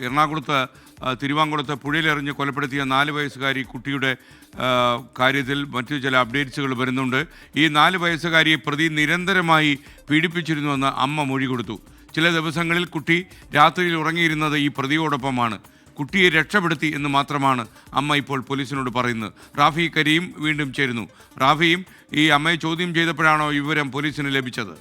എറണാകുളത്ത് തിരുവാങ്കുളത്ത് പുഴയിലെറിഞ്ഞ് കൊലപ്പെടുത്തിയ 4 വയസ്സുകാരി കുട്ടിയുടെ കാര്യത്തിൽ മറ്റു ചില അപ്ഡേറ്റ്സുകൾ വരുന്നുണ്ട്. ഈ 4 വയസ്സുകാരിയെ പ്രതി നിരന്തരമായി പീഡിപ്പിച്ചിരുന്നുവെന്ന് അമ്മ മൊഴി കൊടുത്തു. ചില ദിവസങ്ങളിൽ കുട്ടി രാത്രിയിൽ ഉറങ്ങിയിരുന്നത് ഈ പ്രതിയോടൊപ്പമാണ്. കുട്ടിയെ രക്ഷപ്പെടുത്തി എന്ന് മാത്രമാണ് അമ്മ ഇപ്പോൾ പോലീസിനോട് പറയുന്നത്. റാഫി കരീം വീണ്ടും ചേരുന്നു. റാഫിയും ഈ അമ്മയെ ചോദ്യം ചെയ്തപ്പോഴാണോ വിവരം പോലീസിന് ലഭിച്ചത്?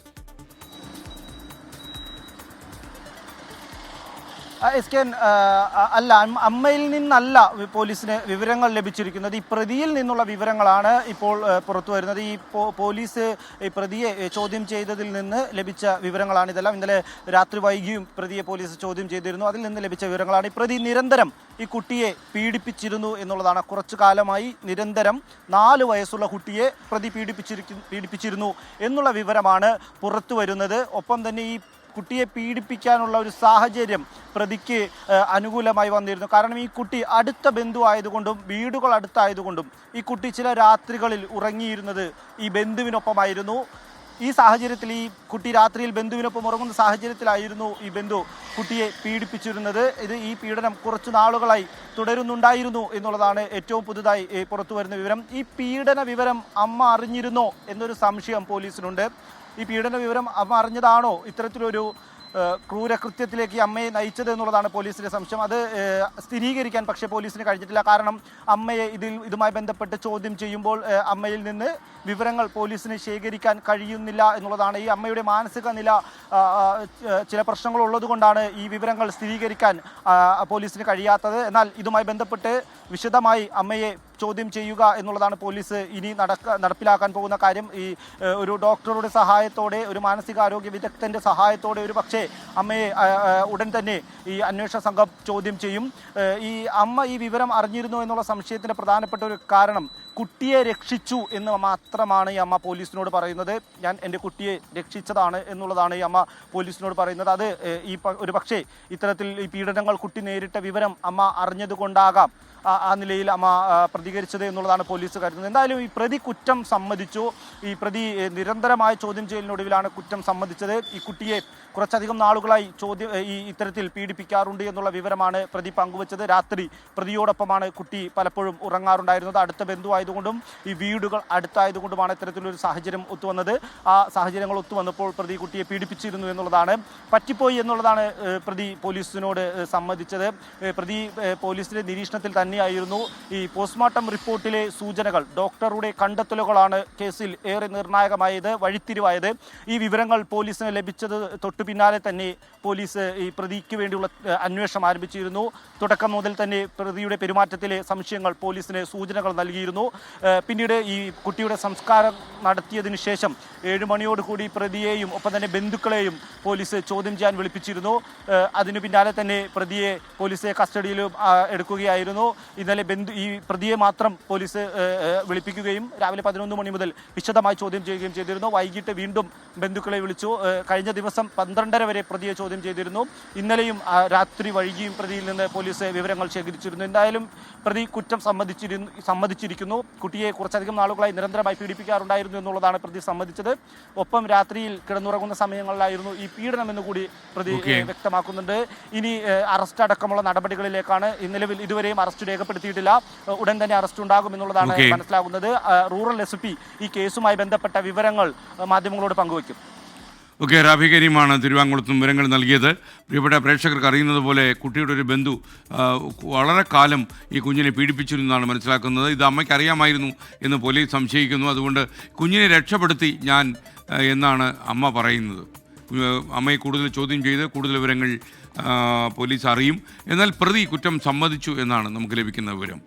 അല്ല, അമ്മയിൽ നിന്നല്ല പോലീസിന് വിവരങ്ങൾ ലഭിച്ചിരിക്കുന്നത്. ഈ പ്രതിയിൽ നിന്നുള്ള വിവരങ്ങളാണ് ഇപ്പോൾ പുറത്തു വരുന്നത്. ഈ പോലീസ് ഈ പ്രതിയെ ചോദ്യം ചെയ്തതിൽ നിന്ന് ലഭിച്ച വിവരങ്ങളാണ് ഇതെല്ലാം. ഇന്നലെ രാത്രി വൈകിയും പ്രതിയെ പോലീസ് ചോദ്യം ചെയ്തിരുന്നു. അതിൽ നിന്ന് ലഭിച്ച വിവരങ്ങളാണ്. ഈ പ്രതി നിരന്തരം ഈ കുട്ടിയെ പീഡിപ്പിച്ചിരുന്നു എന്നുള്ളതാണ്. കുറച്ചു കാലമായി നിരന്തരം 4 വയസ്സുള്ള കുട്ടിയെ പ്രതി പീഡിപ്പിച്ചിരുന്നു എന്നുള്ള വിവരമാണ് പുറത്തു വരുന്നത്. ഒപ്പം തന്നെ ഈ കുട്ടിയെ പീഡിപ്പിക്കാനുള്ള ഒരു സാഹചര്യം പ്രതിക്ക് അനുകൂലമായി വന്നിരുന്നു. കാരണം ഈ കുട്ടി അടുത്ത ബന്ധു ആയതുകൊണ്ടും വീടുകൾ അടുത്തായതുകൊണ്ടും ഈ കുട്ടി ചില രാത്രികളിൽ ഉറങ്ങിയിരുന്നത് ഈ ബന്ധുവിനൊപ്പമായിരുന്നു. ഈ സാഹചര്യത്തിൽ ഈ കുട്ടി രാത്രിയിൽ ബന്ധുവിനൊപ്പം ഉറങ്ങുന്ന സാഹചര്യത്തിലായിരുന്നു ഈ ബന്ധു കുട്ടിയെ പീഡിപ്പിച്ചിരുന്നത്. ഈ പീഡനം കുറച്ചു നാളുകളായി തുടരുന്നുണ്ടായിരുന്നു എന്നുള്ളതാണ് ഏറ്റവും പുതുതായി പുറത്തു വരുന്ന വിവരം. ഈ പീഡന വിവരം അമ്മ അറിഞ്ഞിരുന്നോ എന്നൊരു സംശയം പോലീസിനുണ്ട്. ഈ പീഡന വിവരം അമ്മ അറിഞ്ഞതാണോ ഇത്തരത്തിലൊരു ക്രൂരകൃത്യത്തിലേക്ക് അമ്മയെ നയിച്ചത് എന്നുള്ളതാണ് പോലീസിന്റെ സംശയം. അത് സ്ഥിരീകരിക്കാൻ പക്ഷേ പോലീസിന് കഴിഞ്ഞിട്ടില്ല. കാരണം അമ്മയെ ഇതുമായി ബന്ധപ്പെട്ട് ചോദ്യം ചെയ്യുമ്പോൾ അമ്മയിൽ നിന്ന് വിവരങ്ങൾ പോലീസിന് ശേഖരിക്കാൻ കഴിയുന്നില്ല എന്നുള്ളതാണ്. ഈ അമ്മയുടെ മാനസിക നില ചില പ്രശ്നങ്ങളുള്ളത് കൊണ്ടാണ് ഈ വിവരങ്ങൾ സ്ഥിരീകരിക്കാൻ പോലീസിന് കഴിയാത്തത്. എന്നാൽ ഇതുമായി ബന്ധപ്പെട്ട് വിശദമായി അമ്മയെ ചോദ്യം ചെയ്യുക എന്നുള്ളതാണ് പോലീസ് ഇനി നടപ്പിലാക്കാൻ പോകുന്ന കാര്യം. ഈ ഒരു ഡോക്ടറുടെ സഹായത്തോടെ, ഒരു മാനസികാരോഗ്യ വിദഗ്ധൻ്റെ സഹായത്തോടെ ഒരു പക്ഷേ അമ്മയെ ഉടൻ തന്നെ ഈ അന്വേഷണ സംഘം ചോദ്യം ചെയ്യും. ഈ അമ്മ ഈ വിവരം അറിഞ്ഞിരുന്നു എന്നുള്ള സംശയത്തിൻ്റെ പ്രധാനപ്പെട്ട ഒരു കാരണം കുട്ടിയെ രക്ഷിച്ചു എന്ന് മാത്രമാണ് ഈ അമ്മ പോലീസിനോട് പറയുന്നത്. ഞാൻ എൻ്റെ കുട്ടിയെ രക്ഷിച്ചതാണ് എന്നുള്ളതാണ് ഈ അമ്മ പോലീസിനോട് പറയുന്നത്. അത് ഒരു പക്ഷേ ഇത്തരത്തിൽ ഈ പീഡനങ്ങൾ കുട്ടി നേരിട്ട വിവരം അമ്മ അറിഞ്ഞതുകൊണ്ടാകാം ആ നിലയിൽ അമ്മ പ്രതികരിച്ചത് എന്നുള്ളതാണ് പോലീസ് കരുതുന്നത്. എന്തായാലും ഈ പ്രതി കുറ്റം സമ്മതിച്ചു. ഈ പ്രതി നിരന്തരമായ ചോദ്യം ചെയ്യലിനൊടുവിലാണ് കുറ്റം സമ്മതിച്ചത്. ഈ കുട്ടിയെ കുറച്ചധികം നാളുകളായി ഇത്തരത്തിൽ പീഡിപ്പിക്കാറുണ്ട് എന്നുള്ള വിവരമാണ് പ്രതി പങ്കുവച്ചത്. രാത്രി പ്രതിയോടൊപ്പമാണ് കുട്ടി പലപ്പോഴും ഉറങ്ങാറുണ്ടായിരുന്നത്. അടുത്ത ബന്ധുവായതുകൊണ്ടും ഈ വീടുകൾ അടുത്തായതുകൊണ്ടുമാണ് ഇത്തരത്തിലൊരു സാഹചര്യം ഒത്തുവന്നത്. ആ സാഹചര്യങ്ങൾ ഒത്തുവന്നപ്പോൾ പ്രതി കുട്ടിയെ പീഡിപ്പിച്ചിരുന്നു എന്നുള്ളതാണ്, പറ്റിപ്പോയി എന്നുള്ളതാണ് പ്രതി പോലീസിനോട് സമ്മതിച്ചത്. പ്രതി പോലീസിന്റെ നിരീക്ഷണത്തിൽ തന്നെയായിരുന്നു. ഈ പോസ്റ്റ്മോർട്ടം റിപ്പോർട്ടിലെ സൂചനകൾ, ഡോക്ടറുടെ കണ്ടെത്തലുകളാണ് കേസിൽ ഏറെ നിർണായകമായത്, വഴിത്തിരിവായത്. ഈ വിവരങ്ങൾ പോലീസിന് ലഭിച്ചത് തൊട്ടു പിന്നാലെ തന്നെ പോലീസ് ഈ പ്രതിക്ക് വേണ്ടിയുള്ള അന്വേഷണം ആരംഭിച്ചിരുന്നു. തുടക്കം മുതൽ തന്നെ പ്രതിയുടെ പെരുമാറ്റത്തിലെ സംശയങ്ങൾ പോലീസിന് സൂചനകൾ നൽകിയിരുന്നു. പിന്നീട് ഈ കുട്ടിയുടെ സംസ്കാരം നടത്തിയതിനു ശേഷം 7 മണിയോടുകൂടി പ്രതിയെയും ഒപ്പം തന്നെ ബന്ധുക്കളെയും പോലീസ് ചോദ്യം ചെയ്യാൻ വിളിപ്പിച്ചിരുന്നു. അതിനു പിന്നാലെ തന്നെ പ്രതിയെ പോലീസ് കസ്റ്റഡിയിലും എടുക്കുകയായിരുന്നു. ഇന്നലെ ഈ പ്രതിയെ മാത്രം പോലീസ് വിളിപ്പിക്കുകയും രാവിലെ 11 മണി മുതൽ വിശദമായി ചോദ്യം ചെയ്യുകയും ചെയ്തിരുന്നു. വൈകിട്ട് വീണ്ടും ബന്ധുക്കളെ വിളിച്ചു. കഴിഞ്ഞ ദിവസം 12:30 വരെ പ്രതിയെ ചോദ്യം ചെയ്തിരുന്നു. ഇന്നലെയും രാത്രി വൈകിയും പ്രതിയിൽ നിന്ന് പോലീസ് വിവരങ്ങൾ ശേഖരിച്ചിരുന്നു. എന്തായാലും പ്രതി കുറ്റം സമ്മതിച്ചിരിക്കുന്നു. കുട്ടിയെ കുറച്ചധികം നാളുകളായി നിരന്തരമായി പീഡിപ്പിക്കാറുണ്ടായിരുന്നു എന്നുള്ളതാണ് പ്രതി സമ്മതിച്ചത്. ഒപ്പം രാത്രിയിൽ കിടന്നുറങ്ങുന്ന സമയങ്ങളിലായിരുന്നു ഈ പീഡനം എന്നുകൂടി പ്രതി വ്യക്തമാക്കുന്നുണ്ട്. ഇനി അറസ്റ്റ് അടക്കമുള്ള നടപടികളിലേക്കാണ്. നിലവിൽ ഇതുവരെയും അറസ്റ്റ് രേഖപ്പെടുത്തിയിട്ടില്ല. ഉടൻ തന്നെ അറസ്റ്റ് ഉണ്ടാകും എന്നുള്ളതാണ് മനസ്സിലാകുന്നത്. റൂറൽ SP ഈ കേസുമായി ബന്ധപ്പെട്ട വിവരങ്ങൾ മാധ്യമങ്ങളോട് പങ്കുവയ്ക്കും. റാഫി കരീമാണ് തിരുവാങ്കുളത്തും വിവരങ്ങൾ നൽകിയത്. പ്രിയപ്പെട്ട പ്രേക്ഷകർക്ക് അറിയുന്നത് പോലെ കുട്ടിയുടെ ഒരു ബന്ധു വളരെ കാലം ഈ കുഞ്ഞിനെ പീഡിപ്പിച്ചിരുന്നതാണ് മനസ്സിലാക്കുന്നത്. ഇത് അമ്മയ്ക്ക് അറിയാമായിരുന്നു എന്ന് പോലീസ് സംശയിക്കുന്നു. അതുകൊണ്ട് കുഞ്ഞിനെ രക്ഷപ്പെടുത്തി ഞാൻ എന്നാണ് അമ്മ പറയുന്നത്. അമ്മയെ കൂടുതൽ ചോദ്യം ചെയ്ത് കൂടുതൽ വിവരങ്ങൾ പോലീസ് അറിയും. എന്നാൽ പ്രതി കുറ്റം സമ്മതിച്ചു എന്നാണ് നമുക്ക് ലഭിക്കുന്ന വിവരം.